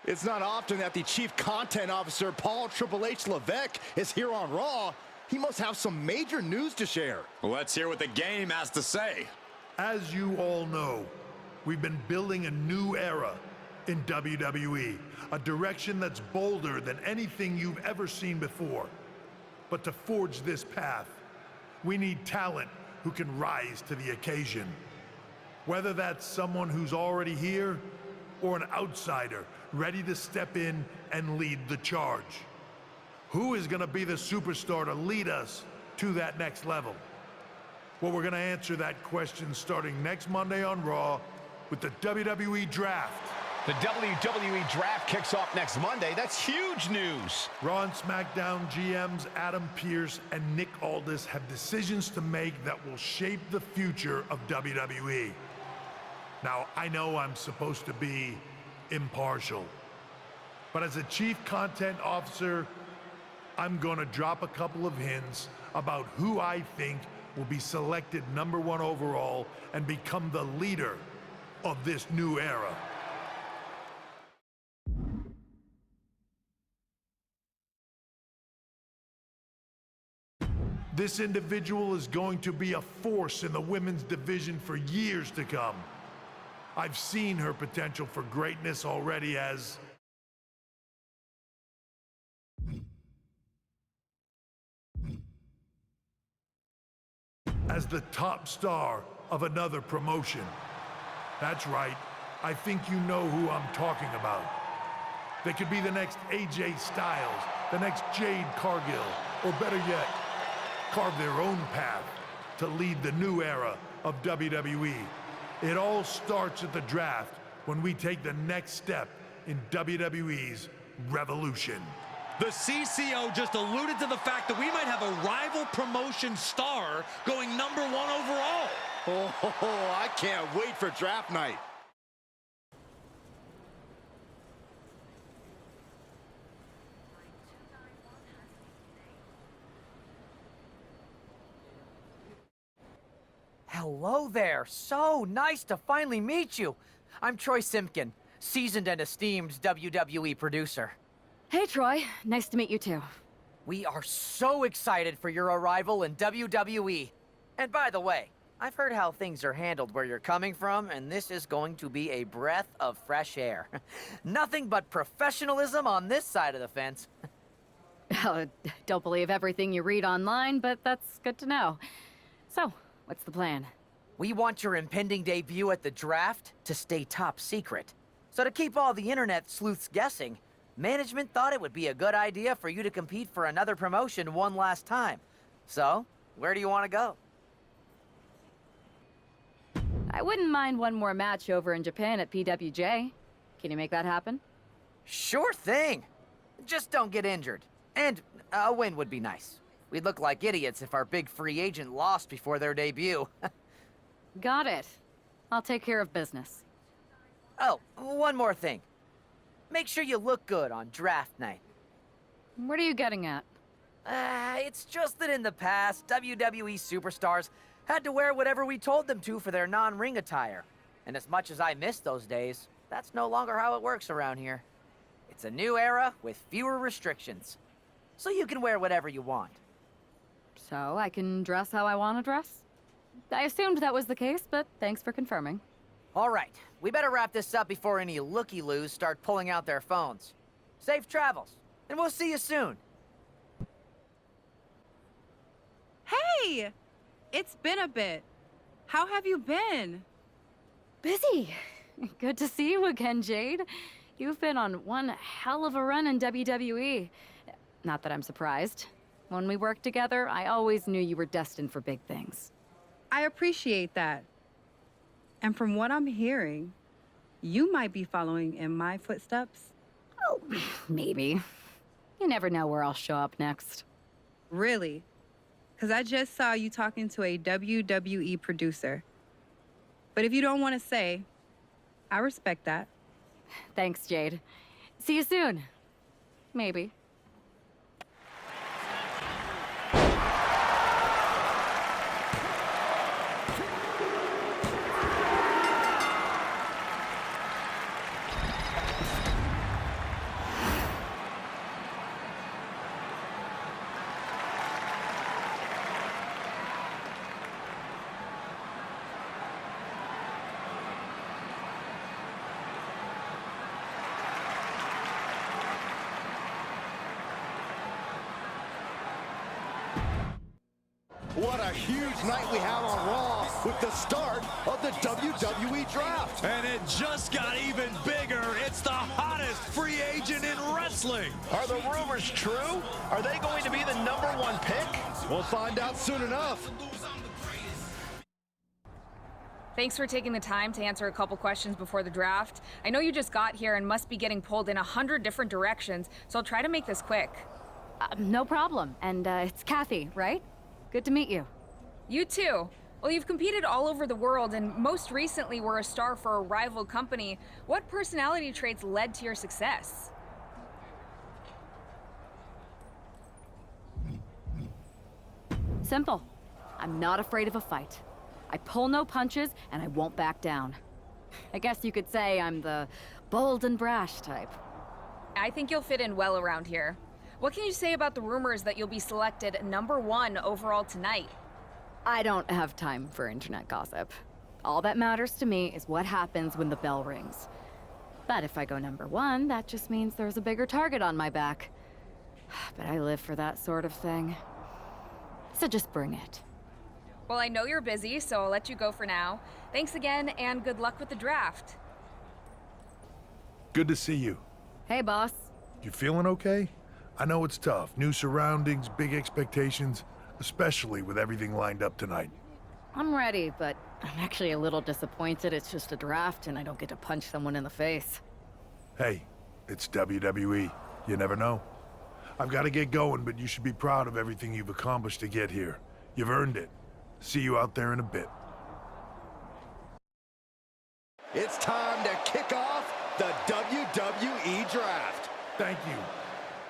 It's not often that the Chief Content Officer, Paul Triple H Levesque, is here on Raw. He must have some major news to share. Well, let's hear what the game has to say. As you all know, we've been building a new era in WWE, a direction that's bolder than anything you've ever seen before. But to forge this path, we need talent who can rise to the occasion. Whether that's someone who's already here or an outsider ready to step in and lead the charge. Who is going to be the superstar to lead us to that next level? Well, we're going to answer that question starting next Monday on Raw with the WWE Draft. The WWE Draft kicks off next Monday. That's huge news. Raw and SmackDown GMs Adam Pearce and Nick Aldis have decisions to make that will shape the future of WWE. Now, I know I'm supposed to be impartial, but as a Chief Content Officer, I'm going to drop a couple of hints about who I think will be selected #1 overall and become the leader of this new era. This individual is going to be a force in the women's division for years to come. I've seen her potential for greatness already as the top star of another promotion. That's right, I think you know who I'm talking about. They could be the next AJ Styles, the next Jade Cargill, or better yet, carve their own path to lead the new era of WWE. It all starts at the draft when we take the next step in WWE's revolution. The CCO just alluded to the fact that we might have a rival promotion star going #1 overall. Oh, I can't wait for draft night. Hello there. So nice to finally meet you. I'm Troy Simpkin, seasoned and esteemed WWE producer. Hey, Troy. Nice to meet you, too. We are so excited for your arrival in WWE. And by the way, I've heard how things are handled where you're coming from, and this is going to be a breath of fresh air. Nothing but professionalism on this side of the fence. Don't believe everything you read online, but that's good to know. So, what's the plan? We want your impending debut at the draft to stay top secret. So to keep all the internet sleuths guessing, management thought it would be a good idea for you to compete for another promotion one last time. So, where do you want to go? I wouldn't mind one more match over in Japan at PWJ. Can you make that happen? Sure thing. Just don't get injured. And a win would be nice. We'd look like idiots if our big free agent lost before their debut. Got it. I'll take care of business. Oh, one more thing. Make sure you look good on draft night. What are you getting at? It's just that in the past, WWE superstars had to wear whatever we told them to for their non-ring attire. And as much as I miss those days, that's no longer how it works around here. It's a new era with fewer restrictions. So you can wear whatever you want. So I can dress how I want to dress? I assumed that was the case, but thanks for confirming. All right, we better wrap this up before any looky-loos start pulling out their phones. Safe travels, and we'll see you soon. Hey! It's been a bit. How have you been? Busy. Good to see you again, Jade. You've been on one hell of a run in WWE. Not that I'm surprised. When we worked together, I always knew you were destined for big things. I appreciate that. And from what I'm hearing, you might be following in my footsteps. Oh, maybe. You never know where I'll show up next. Really? Because I just saw you talking to a WWE producer. But if you don't want to say, I respect that. Thanks, Jade. See you soon. Maybe. What a huge night we have on Raw with the start of the WWE Draft. And it just got even bigger. It's the hottest free agent in wrestling. Are the rumors true? Are they going to be the #1 pick? We'll find out soon enough. Thanks for taking the time to answer a couple questions before the draft. I know you just got here and must be getting pulled in 100 different directions, so I'll try to make this quick. No problem. And it's Kathy, right? Good to meet you. You too. Well, you've competed all over the world and most recently were a star for a rival company. What personality traits led to your success? Simple. I'm not afraid of a fight. I pull no punches, and I won't back down. I guess you could say I'm the bold and brash type. I think you'll fit in well around here. What can you say about the rumors that you'll be selected #1 overall tonight? I don't have time for internet gossip. All that matters to me is what happens when the bell rings. But if I go #1, that just means there's a bigger target on my back. But I live for that sort of thing. So just bring it. Well, I know you're busy, so I'll let you go for now. Thanks again, and good luck with the draft. Good to see you. Hey, boss. You feeling okay? I know it's tough. New surroundings, big expectations, especially with everything lined up tonight. I'm ready, but I'm actually a little disappointed it's just a draft and I don't get to punch someone in the face. Hey, it's WWE. You never know. I've got to get going, but you should be proud of everything you've accomplished to get here. You've earned it. See you out there in a bit. It's time to kick off the WWE Draft. Thank you.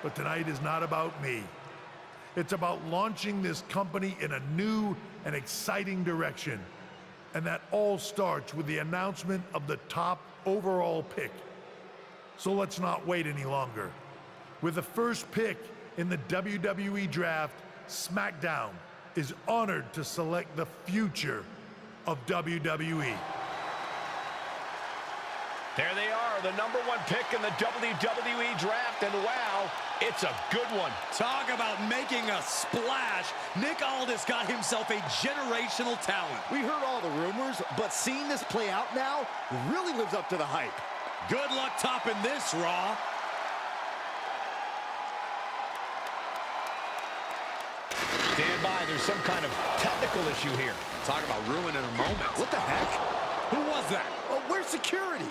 But tonight is not about me. It's about launching this company in a new and exciting direction. And that all starts with the announcement of the top overall pick. So let's not wait any longer. With the first pick in the WWE Draft, SmackDown is honored to select the future of WWE. There they are, the #1 pick in the WWE Draft, and wow, it's a good one. Talk about making a splash. Nick Aldis got himself a generational talent. We heard all the rumors, but seeing this play out now really lives up to the hype. Good luck topping this, Raw. Stand by, there's some kind of technical issue here. Talk about ruining a moment. What the heck? Who was that? Oh, where's security?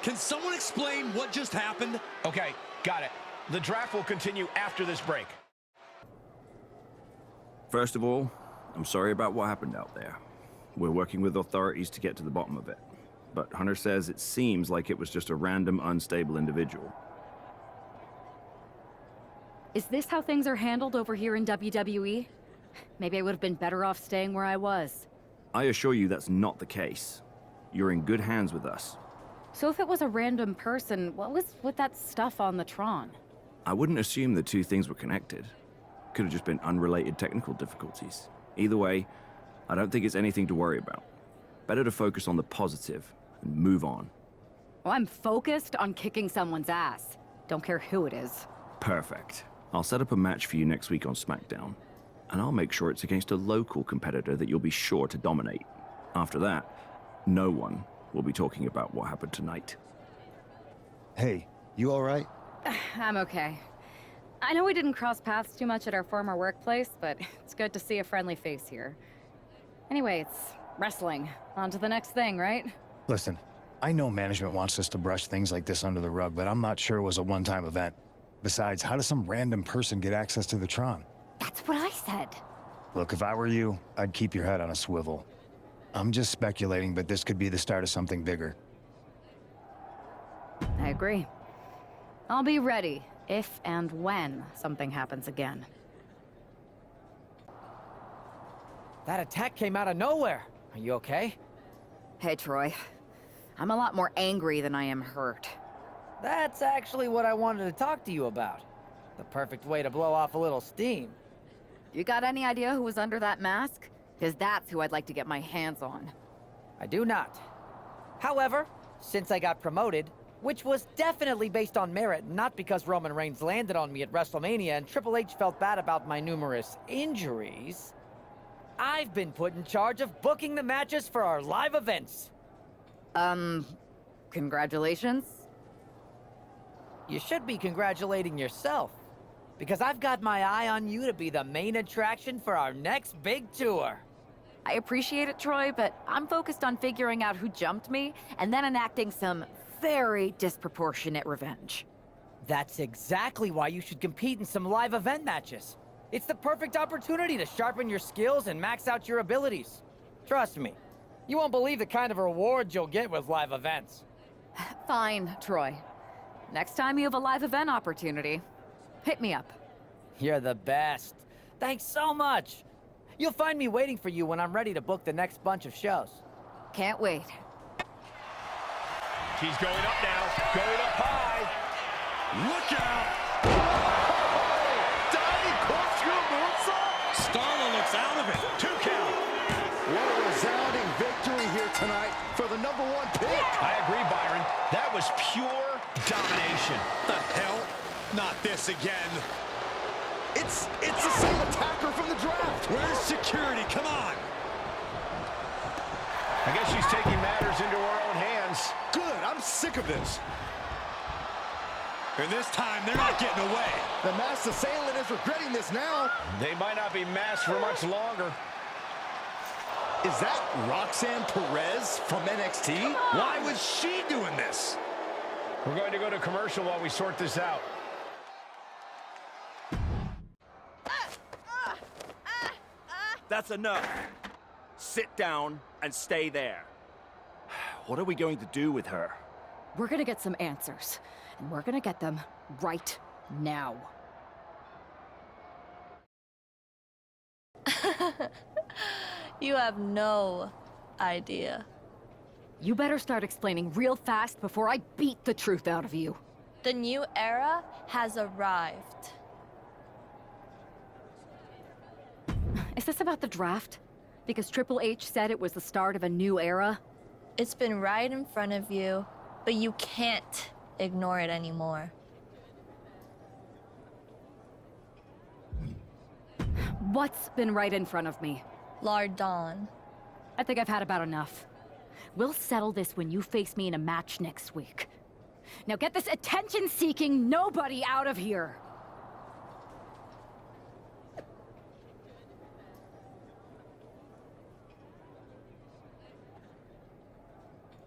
Can someone explain what just happened? Okay, got it. The draft will continue after this break. First of all, I'm sorry about what happened out there. We're working with authorities to get to the bottom of it. But Hunter says it seems like it was just a random, unstable individual. Is this how things are handled over here in WWE? Maybe I would have been better off staying where I was. I assure you that's not the case. You're in good hands with us. So if it was a random person, what was with that stuff on the Tron? I wouldn't assume the two things were connected. Could have just been unrelated technical difficulties. Either way, I don't think it's anything to worry about. Better to focus on the positive and move on. Well, I'm focused on kicking someone's ass. Don't care who it is. Perfect. I'll set up a match for you next week on SmackDown. And I'll make sure it's against a local competitor that you'll be sure to dominate. After that, no one will be talking about what happened tonight. Hey, you all right? I'm okay. I know we didn't cross paths too much at our former workplace, but it's good to see a friendly face here. Anyway, it's wrestling. On to the next thing, right? Listen, I know management wants us to brush things like this under the rug, but I'm not sure it was a one-time event. Besides, how does some random person get access to the Tron? That's what I said. Look, if I were you, I'd keep your head on a swivel. I'm just speculating, but this could be the start of something bigger. I agree. I'll be ready if and when something happens again. That attack came out of nowhere. Are you okay? Hey, Troy. I'm a lot more angry than I am hurt. That's actually what I wanted to talk to you about. The perfect way to blow off a little steam. You got any idea who was under that mask? Because that's who I'd like to get my hands on. I do not. However, since I got promoted, which was definitely based on merit, not because Roman Reigns landed on me at WrestleMania and Triple H felt bad about my numerous injuries, I've been put in charge of booking the matches for our live events. Congratulations. You should be congratulating yourself, because I've got my eye on you to be the main attraction for our next big tour. I appreciate it, Troy, but I'm focused on figuring out who jumped me and then enacting some very disproportionate revenge. That's exactly why you should compete in some live event matches. It's the perfect opportunity to sharpen your skills and max out your abilities. Trust me, you won't believe the kind of rewards you'll get with live events. Fine, Troy. Next time you have a live event opportunity, hit me up. You're the best. Thanks so much. You'll find me waiting for you when I'm ready to book the next bunch of shows. Can't wait. He's going up now, going up high. Look out! Diving corkscrew moonsault! Starla looks out of it. 2 count. What a resounding victory here tonight for the #1 pick. I agree, Byron. That was pure domination. The hell? Not this again. It's the same attacker from the draft. Where's security? Come on. I guess she's taking matters into her own hands. Good, I'm sick of this. And this time, they're not getting away. The masked assailant is regretting this now. They might not be masked for much longer. Is that Roxanne Perez from NXT? Why was she doing this? We're going to go to commercial while we sort this out. That's enough. Sit down and stay there. What are we going to do with her? We're gonna get some answers, and we're gonna get them right now. You have no idea. You better start explaining real fast before I beat the truth out of you. The new era has arrived. Is this about the draft? Because Triple H said it was the start of a new era? It's been right in front of you, but you can't ignore it anymore. What's been right in front of me? Lardon. I think I've had about enough. We'll settle this when you face me in a match next week. Now get this attention-seeking nobody out of here!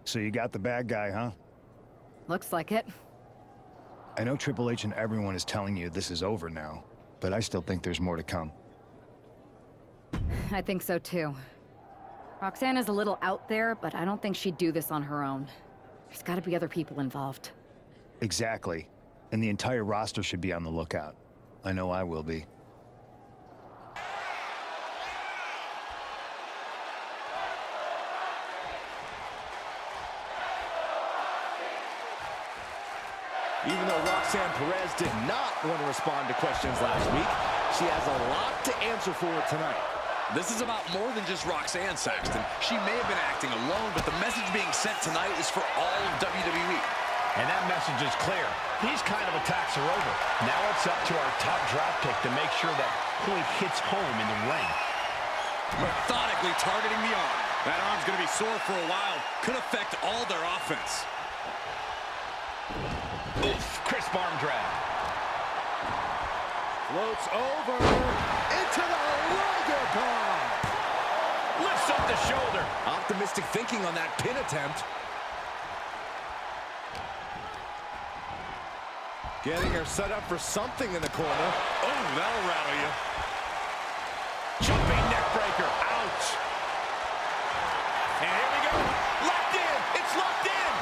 So you got the bad guy, huh? Looks like it. I know Triple H and everyone is telling you this is over now, but I still think there's more to come. I think so too. Roxanne is a little out there, but I don't think she'd do this on her own. There's gotta be other people involved. Exactly. And the entire roster should be on the lookout. I know I will be. Even though Roxanne Perez did not want to respond to questions last week, she has a lot to answer for tonight. This is about more than just Roxanne, Saxton. She may have been acting alone, but the message being sent tonight is for all of WWE. And that message is clear. These kind of attacks are over. Now it's up to our top draft pick to make sure that point hits home in the ring. Methodically targeting the arm. That arm's going to be sore for a while. Could affect all their offense. Oof, crisp arm drag. Floats over into the Liger bomb. Lifts up the shoulder. Optimistic thinking on that pin attempt. Getting her set up for something in the corner. Oh, that'll rattle you. Jumping neck breaker. Ouch. And here we go. Locked in. It's locked in.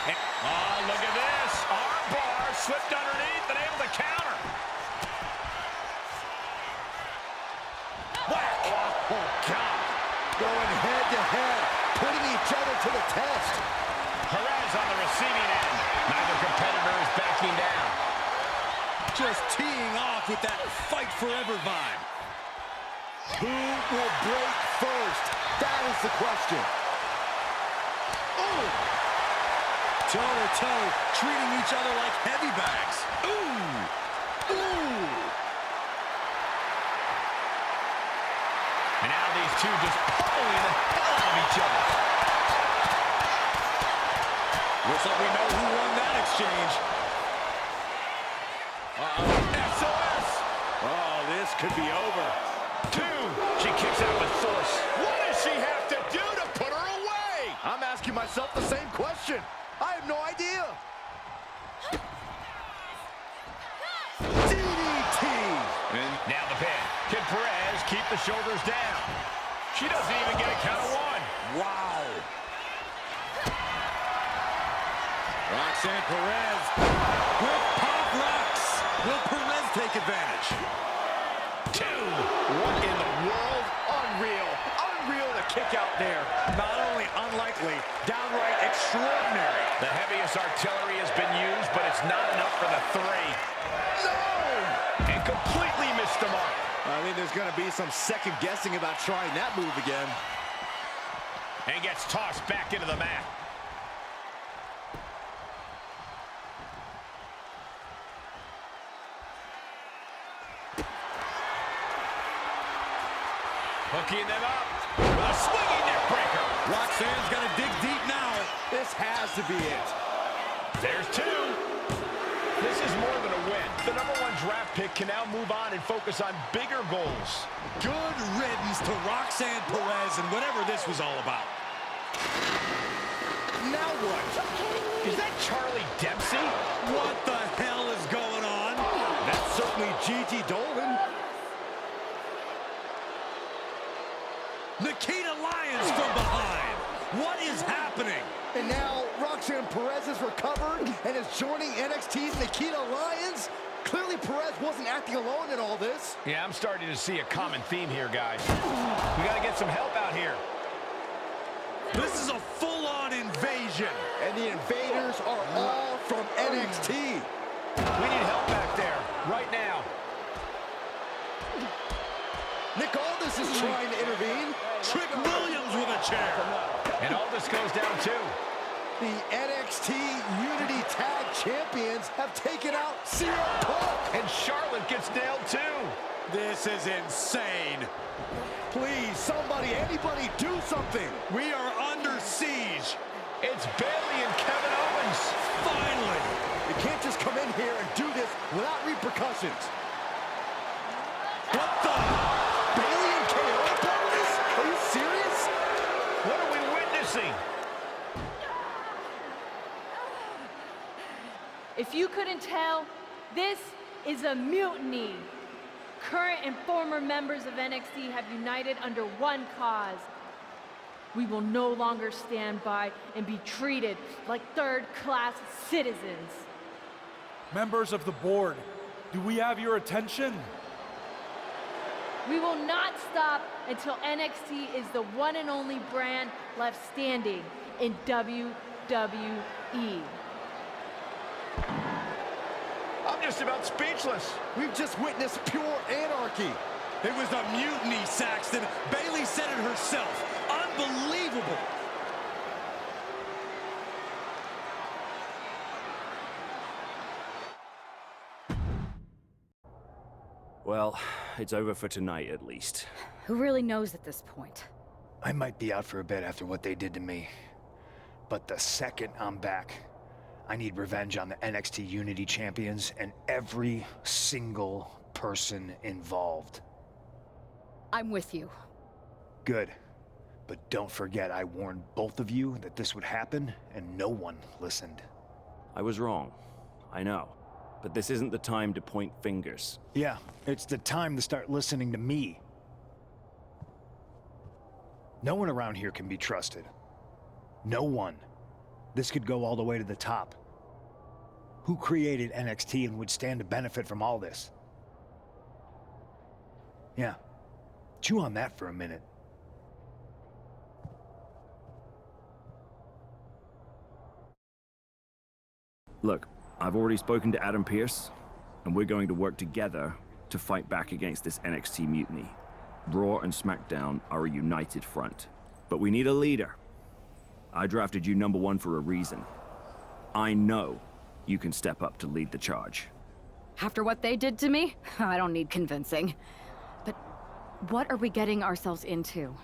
And, oh, look at this. Arm bar slipped underneath and able to counter. Whack. Oh, God. Going head to head, putting each other to the test. Perez on the receiving end. Neither competitor is backing down. Just teeing off with that fight forever vibe. Who will break first? That is the question. Oh! Toe-to-toe, treating each other like heavy bags. Ooh! Ooh! And these two just pummeling the hell out of each other. Looks like we know who won that exchange. SOS! Oh, this could be over. 2. She kicks out with force. What does she have to do to put her away? I'm asking myself the same question. I have no idea. DDT! And now the pin. Can Perez keep the shoulders down? She doesn't even get a count of 1. Wow. Roxanne Perez with pop rocks. Will Perez take advantage? 2. What in the world? Unreal. Unreal to kick out there. Not only unlikely, downright extraordinary. The heaviest artillery has been used, but it's not enough for the 3. No! And completely missed the mark. I think there's going to be some second guessing about trying that move again. And gets tossed back into the mat. Hooking them up with a swinging neck breaker. Roxanne's got to dig deep now. This has to be it. There's 2. This is more than a win. The #1 draft pick can now move on and focus on bigger goals. Good riddance to Roxanne Perez and whatever this was all about. Now what? Is that Charlie Dempsey? What the hell is going on? That's certainly Gigi Dolan. Nikita Lyons from behind. What is happening? And now Roxanne Perez is recovered and is joining NXT's Nikita Lyons. Clearly Perez wasn't acting alone in all this. Yeah, I'm starting to see a common theme here, guys. We got to get some help out here. This is a full-on invasion. And the invaders are all from NXT. We need help back there, right now. Nick Aldis is trying to intervene. Trick Williams with a chair. And Aldis goes down too. The NXT Unity Tag Champions have taken out CM Punk. And Charlotte gets nailed too. This is insane. Please, somebody, anybody, do something. We are under siege. It's Bayley and Kevin Owens. Finally. You can't just come in here and do this without repercussions. What the? Bayley and KO about this? Are you serious? What are we witnessing? If you couldn't tell, this is a mutiny. Current and former members of NXT have united under one cause. We will no longer stand by and be treated like third-class citizens. Members of the board, do we have your attention? We will not stop until NXT is the one and only brand left standing in WWE. I'm just about speechless. We've just witnessed pure anarchy. It was a mutiny, Saxton. Bayley said it herself. Unbelievable. Well, it's over for tonight at least. Who really knows at this point? I might be out for a bit after what they did to me. But the second I'm back, I need revenge on the NXT Unity Champions and every single person involved. I'm with you. Good. But don't forget I warned both of you that this would happen, and no one listened. I was wrong. I know. But this isn't the time to point fingers. Yeah, it's the time to start listening to me. No one around here can be trusted. No one. This could go all the way to the top. Who created NXT and would stand to benefit from all this? Yeah. Chew on that for a minute. Look, I've already spoken to Adam Pearce, and we're going to work together to fight back against this NXT mutiny. Raw and SmackDown are a united front. But we need a leader. I drafted you #1 for a reason. I know you can step up to lead the charge. After what they did to me, I don't need convincing. But What are we getting ourselves into?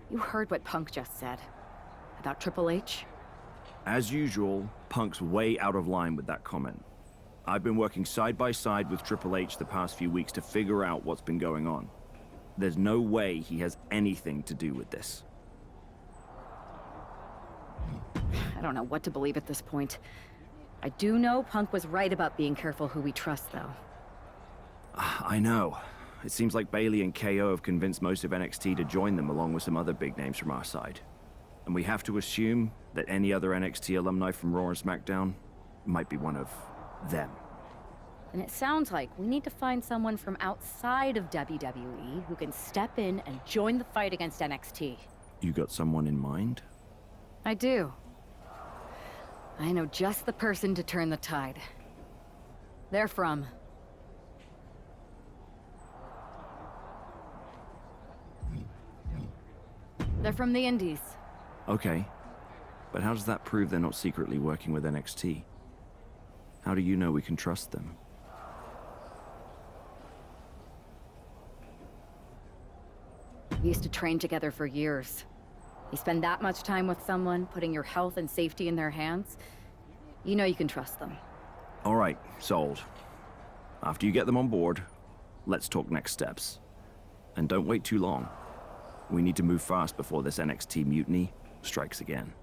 You heard what Punk just said. About Triple H? As usual, Punk's way out of line with that comment. I've been working side by side with Triple H the past few weeks to figure out what's been going on. There's no way he has anything to do with this. I don't know what to believe at this point. I do know Punk was right about being careful who we trust, though. I know. It seems like Bayley and KO have convinced most of NXT to join them along with some other big names from our side. And we have to assume that any other NXT alumni from Raw and SmackDown might be one of them. And it sounds like we need to find someone from outside of WWE who can step in and join the fight against NXT. You got someone in mind? I do. I know just the person to turn the tide. They're from... They're from the Indies. Okay. But how does that prove they're not secretly working with NXT? How do you know we can trust them? We used to train together for years. You spend that much time with someone, putting your health and safety in their hands, you know you can trust them. All right, sold. After you get them on board, let's talk next steps. And don't wait too long. We need to move fast before this NXT mutiny strikes again.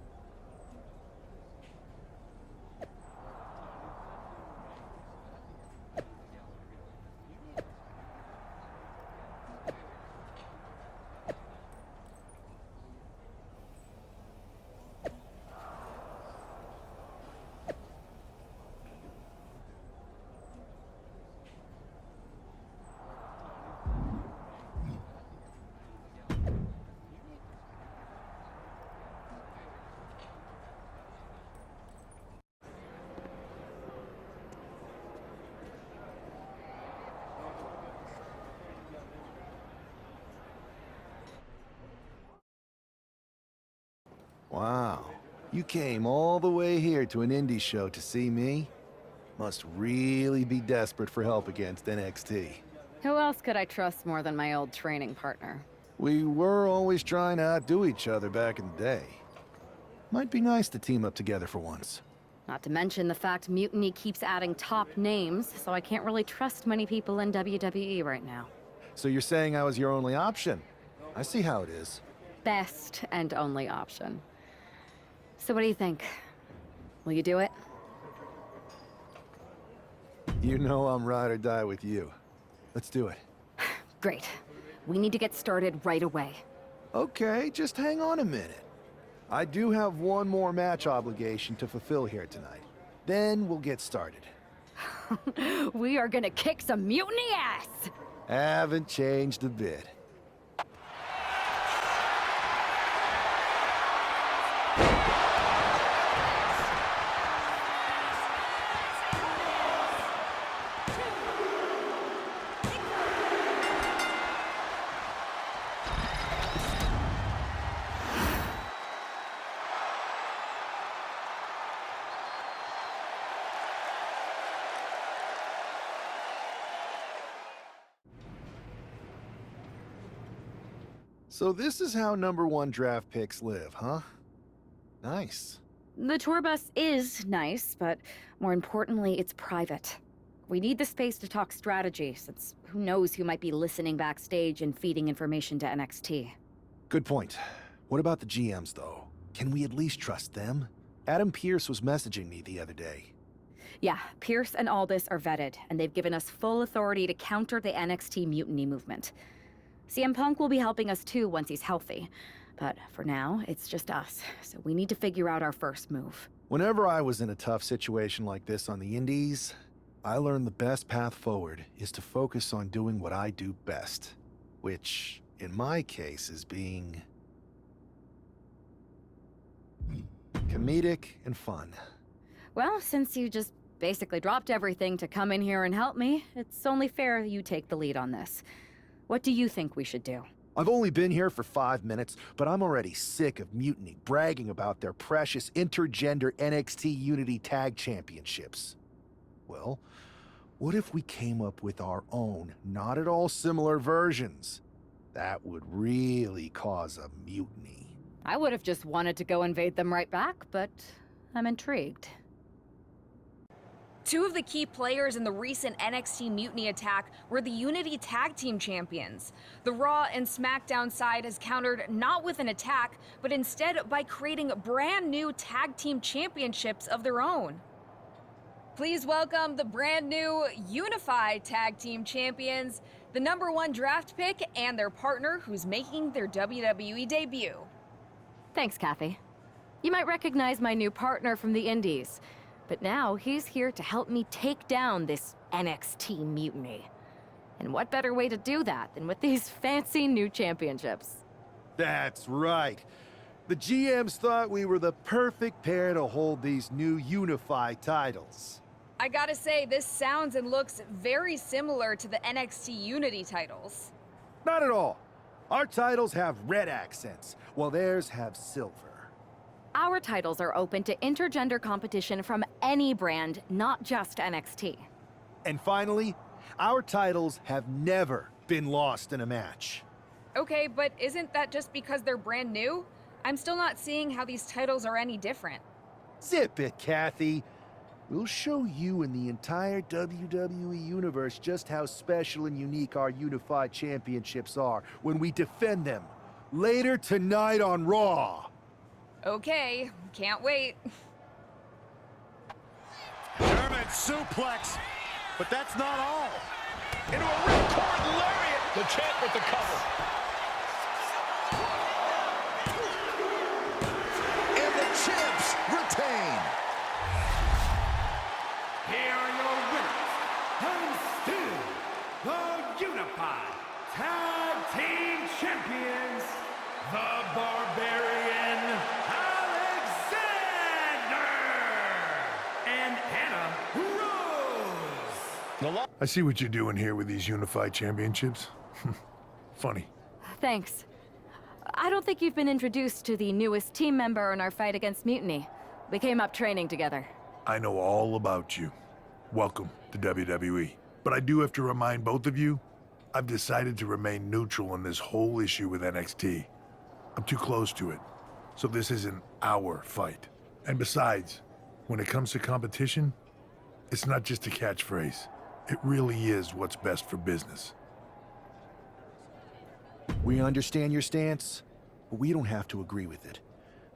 Wow. You came all the way here to an indie show to see me? Must really be desperate for help against NXT. Who else could I trust more than my old training partner? We were always trying to outdo each other back in the day. Might be nice to team up together for once. Not to mention the fact Mutiny keeps adding top names, so I can't really trust many people in WWE right now. So you're saying I was your only option? I see how it is. Best and only option. So what do you think? Will you do it? You know I'm ride or die with you. Let's do it. Great. We need to get started right away. Okay, just hang on a minute. I do have one more match obligation to fulfill here tonight. Then we'll get started. We are gonna kick some Mutiny ass! Haven't changed a bit. So this is how #1 draft picks live, huh? Nice. The tour bus is nice, but more importantly, it's private. We need the space to talk strategy, since who knows who might be listening backstage and feeding information to NXT. Good point. What about the GMs, though? Can we at least trust them? Adam Pearce was messaging me the other day. Yeah, Pierce and Aldis are vetted, and they've given us full authority to counter the NXT mutiny movement. CM Punk will be helping us too once he's healthy. But for now, it's just us, so we need to figure out our first move. Whenever I was in a tough situation like this on the Indies, I learned the best path forward is to focus on doing what I do best. Which, in my case, is being... comedic and fun. Well, since you just basically dropped everything to come in here and help me, it's only fair you take the lead on this. What do you think we should do? I've only been here for 5 minutes, but I'm already sick of Mutiny bragging about their precious intergender NXT Unity Tag Championships. Well, what if we came up with our own, not at all similar versions? That would really cause a mutiny. I would have just wanted to go invade them right back, but I'm intrigued. Two of the key players in the recent NXT Mutiny attack were the Unity Tag Team Champions. The Raw and SmackDown side has countered not with an attack, but instead by creating brand new Tag Team Championships of their own. Please welcome the brand new Unified Tag Team Champions, the #1 draft pick, and their partner who's making their WWE debut. Thanks, Kathy. You might recognize my new partner from the Indies, but now he's here to help me take down this NXT mutiny. And what better way to do that than with these fancy new championships? That's right. The GMs thought we were the perfect pair to hold these new unified titles. I gotta say, this sounds and looks very similar to the NXT Unity titles. Not at all. Our titles have red accents, while theirs have silver. Our titles are open to intergender competition from any brand, not just NXT. And finally, our titles have never been lost in a match. Okay, but isn't that just because they're brand new? I'm still not seeing how these titles are any different. Zip it, Kathy. We'll show you and the entire WWE Universe just how special and unique our unified championships are when we defend them later tonight on Raw. Okay, can't wait. German suplex, but that's not all. Into a ripcord lariat. The champ with the cover. And the champs retain. Here are your winners, and still the Unified Tag Team Champions, the Barbarian Alexander and Anna Rose. I see what you're doing here with these unified championships. Funny. Thanks. I don't think you've been introduced to the newest team member in our fight against Mutiny. We came up training together. I know all about you. Welcome to WWE. But I do have to remind both of you, I've decided to remain neutral in this whole issue with NXT. I'm too close to it, so this isn't our fight. And besides, when it comes to competition, it's not just a catchphrase. It really is what's best for business. We understand your stance, but we don't have to agree with it.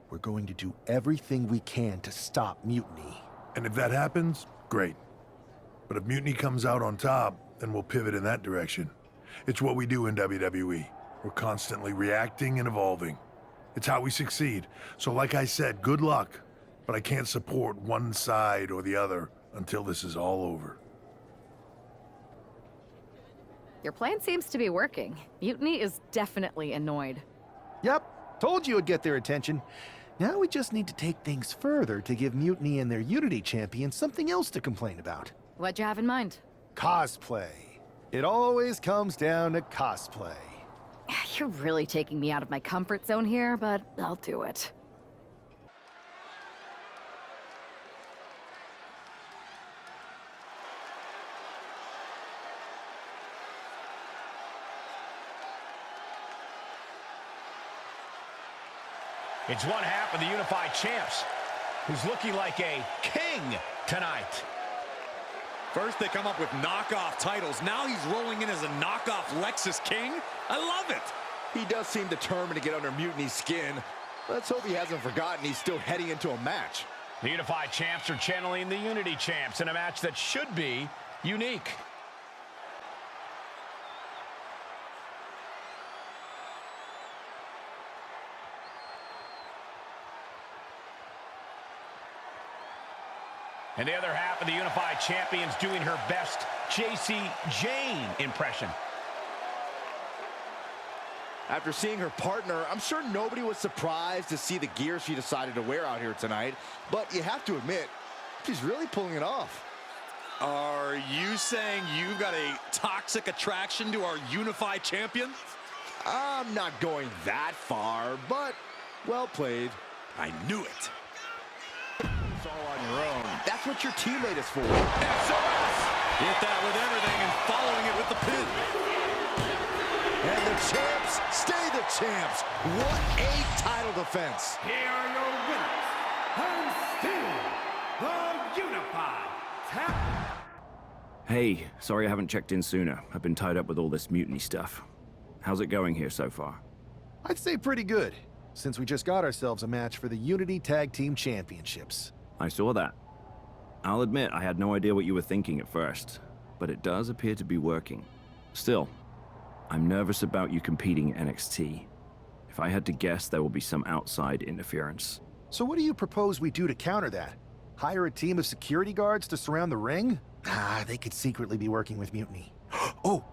We're going to do everything we can to stop Mutiny. And if that happens, great. But if Mutiny comes out on top, then we'll pivot in that direction. It's what we do in WWE. We're constantly reacting and evolving. It's how we succeed. So like I said, good luck. But I can't support one side or the other until this is all over. Your plan seems to be working. Mutiny is definitely annoyed. Yep, told you it'd get their attention. Now we just need to take things further to give Mutiny and their Unity champion something else to complain about. What'd you have in mind? Cosplay. It always comes down to cosplay. You're really taking me out of my comfort zone here, but I'll do it. It's one half of the Unified Champs, who's looking like a king tonight. First they come up with knockoff titles. Now he's rolling in as a knockoff Lexus King. I love it. He does seem determined to get under Mutiny's skin. Let's hope he hasn't forgotten he's still heading into a match. The Unified Champs are channeling the Unity Champs in a match that should be unique. And the other half of the Unified Champions doing her best JC Jane impression. After seeing her partner, I'm sure nobody was surprised to see the gear she decided to wear out here tonight. But you have to admit, she's really pulling it off. Are you saying you've got a toxic attraction to our Unified Champion? I'm not going that far, but well played. I knew it. It's all on your own. That's what your teammate is for. SOS! Hit that with everything and following it with the pin. And the champs stay the champs. What a title defense. Here are your winners, and still the Unified Tag. Hey, sorry I haven't checked in sooner. I've been tied up with all this mutiny stuff. How's it going here so far? I'd say pretty good, since we just got ourselves a match for the Unity Tag Team Championships. I saw that. I'll admit I had no idea what you were thinking at first, but it does appear to be working. Still, I'm nervous about you competing in NXT. If I had to guess, there will be some outside interference. So what do you propose we do to counter that? Hire a team of security guards to surround the ring? They could secretly be working with Mutiny. Oh,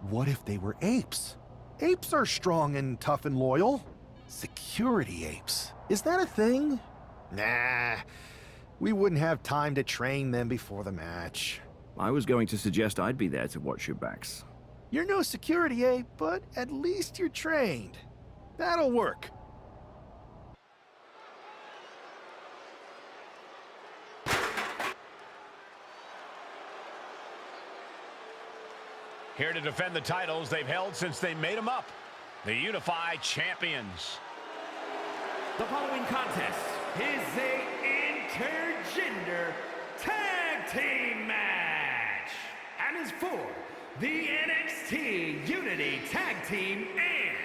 what if they were apes? Apes are strong and tough and loyal. Security apes. Is that a thing? Nah, we wouldn't have time to train them before the match. I was going to suggest I'd be there to watch your backs. You're no security ape, but at least you're trained. That'll work. Here to defend the titles they've held since they made them up. The Unified Champions. The following contest is a intergender tag team match and is for the NXT Unity Tag Team and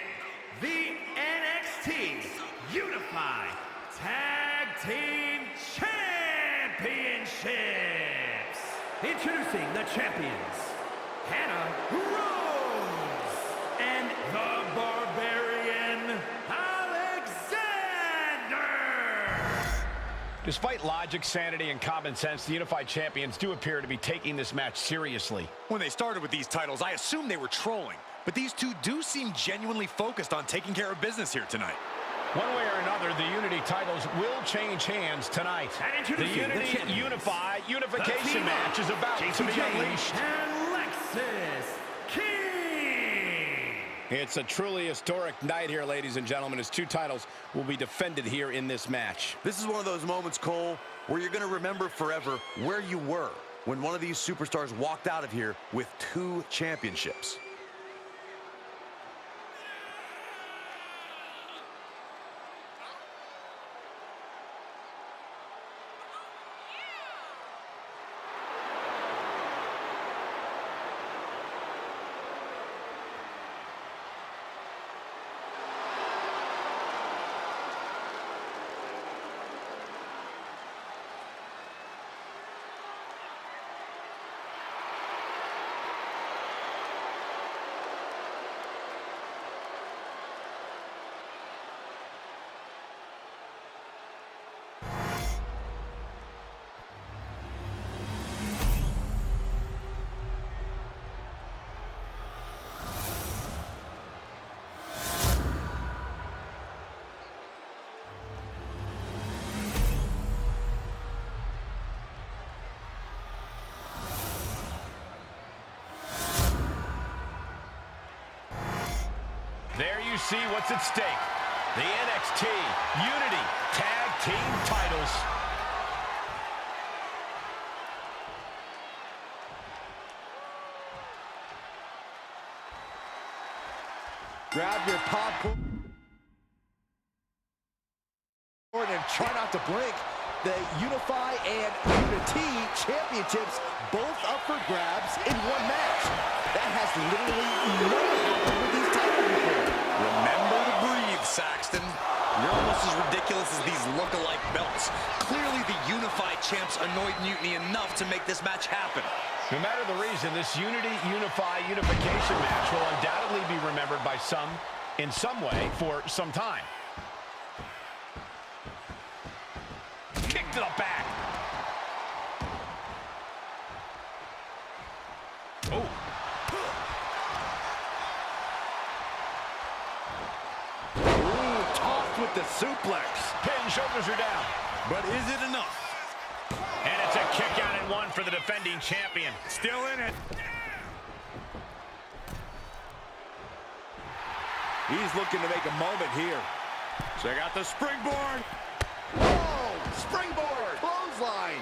the NXT Unified Tag Team Championships. Introducing the champions, Hannah Rose and the Barbarian Alexander. Despite logic, sanity, and common sense, the Unified Champions do appear to be taking this match seriously. When they started with these titles, I assumed they were trolling. But these two do seem genuinely focused on taking care of business here tonight. One way or another, the Unity titles will change hands tonight. The Unity Unification match is about to be unleashed. And Lexis King. It's a truly historic night here, ladies and gentlemen, as two titles will be defended here in this match. This is one of those moments, Cole, where you're going to remember forever where you were when one of these superstars walked out of here with 2 championships. There you see what's at stake. The NXT Unity Tag Team titles. Grab your popcorn and try not to blink. The Unify and Unity Championships both up for grabs in one match. That has literally never happened with these titles before. Remember to breathe, Saxton. You're almost as ridiculous as these look-alike belts. Clearly, the Unified Champs annoyed Mutiny enough to make this match happen. No matter the reason, this Unity Unify Unification match will undoubtedly be remembered by some in some way for some time. Kick to the back. Oh. Ooh, tossed with the suplex. Pin, shoulders are down. But is it enough? And it's a kick out at 1 for the defending champion. Still in it. He's looking to make a moment here. Check out the springboard. Oh, springboard, clothesline.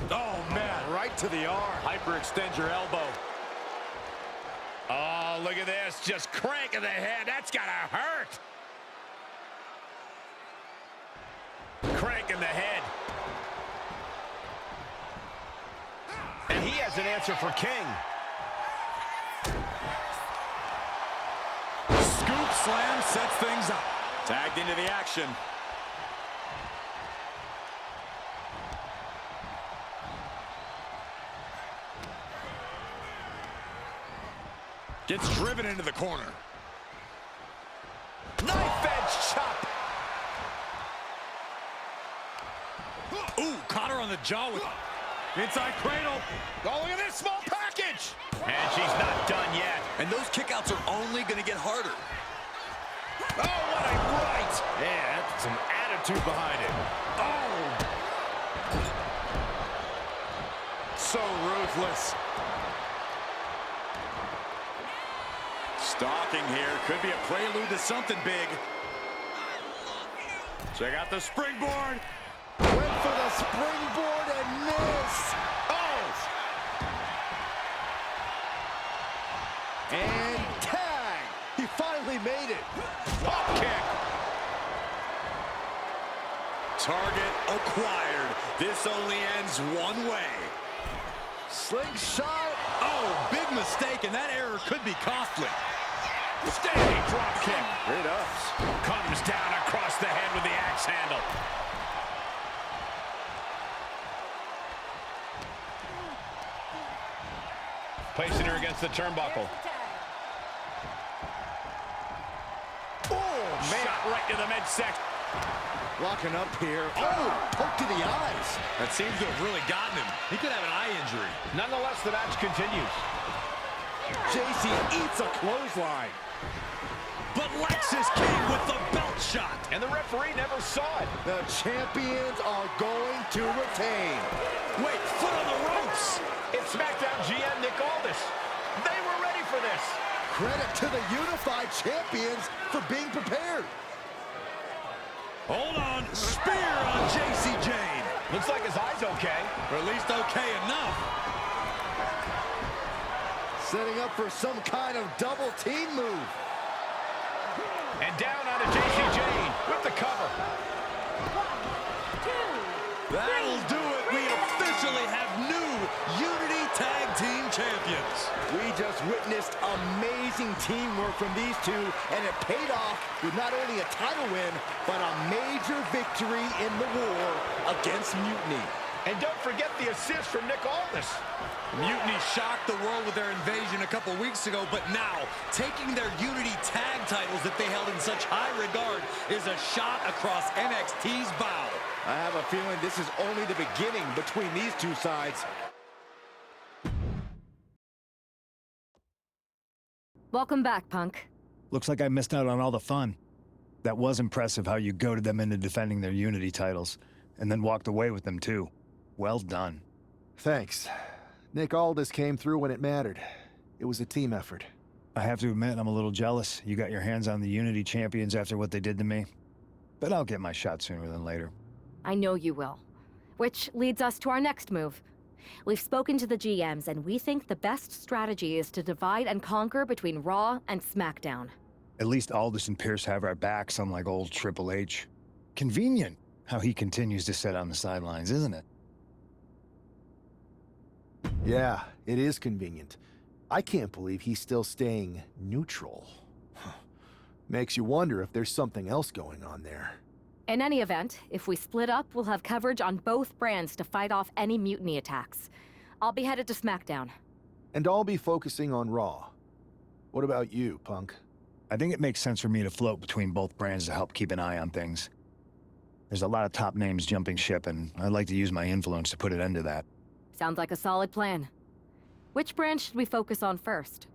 Oh, man. Right Kick to the arm. Hyperextend your elbow. Oh, look at this. Just cranking the head. That's gotta hurt. Cranking the head. And he has an answer for King. Scoop slam sets things up. Tagged into the action. Gets driven into the corner. Knife edge chop. Ooh, caught her on the jaw with inside cradle. Oh, look at this small package. And she's not done yet. And those kickouts are only going to get harder. Oh, what a right. Yeah, that's some attitude behind it. Oh. So ruthless. Stalking here. Could be a prelude to something big. Check out the springboard. Went for the springboard and missed. Oh! And tag. He finally made it. Pop kick. Target acquired. This only ends one way. Slingshot. Oh, big mistake, and that error could be costly. Standing drop kick. Great ups. Comes down across the head with the axe handle. Placing her against the turnbuckle. Oh, man. Shot right to the midsection. Locking up here. Oh, poke to the eyes. That seems to have really gotten him. He could have an eye injury. Nonetheless, the match continues. JC eats a clothesline. But Lexus King with the belt shot. And the referee never saw it. The champions are going to retain. Wait, foot on the ropes. It's SmackDown GM Nick Aldis. They were ready for this. Credit to the unified champions for being prepared. Hold on. Spear on JC Jane. Looks like his eye's okay. Or at least okay enough. Setting up for some kind of double team move. And down onto JC Jane with the cover. 1, 2, That'll do it. We officially have new Unity Tag Team Champions. We just witnessed amazing teamwork from these two, and it paid off with not only a title win, but a major victory in the war against Mutiny. And don't forget the assist from Nick Aldis. Mutiny shocked the world with their invasion a couple weeks ago, but now, taking their Unity tag titles that they held in such high regard is a shot across NXT's bow. I have a feeling this is only the beginning between these two sides. Welcome back, Punk. Looks like I missed out on all the fun. That was impressive how you goaded them into defending their Unity titles, and then walked away with them too. Well done. Thanks. Nick Aldis came through when it mattered. It was a team effort. I have to admit, I'm a little jealous. You got your hands on the Unity champions after what they did to me. But I'll get my shot sooner than later. I know you will. Which leads us to our next move. We've spoken to the GMs, and we think the best strategy is to divide and conquer between Raw and SmackDown. At least Aldis and Pierce have our backs, unlike old Triple H. Convenient how he continues to sit on the sidelines, isn't it? Yeah, it is convenient. I can't believe he's still staying neutral. Makes you wonder if there's something else going on there. In any event, if we split up, we'll have coverage on both brands to fight off any Mutiny attacks. I'll be headed to SmackDown. And I'll be focusing on Raw. What about you, Punk? I think it makes sense for me to float between both brands to help keep an eye on things. There's a lot of top names jumping ship, and I'd like to use my influence to put an end to that. Sounds like a solid plan. Which brand should we focus on first?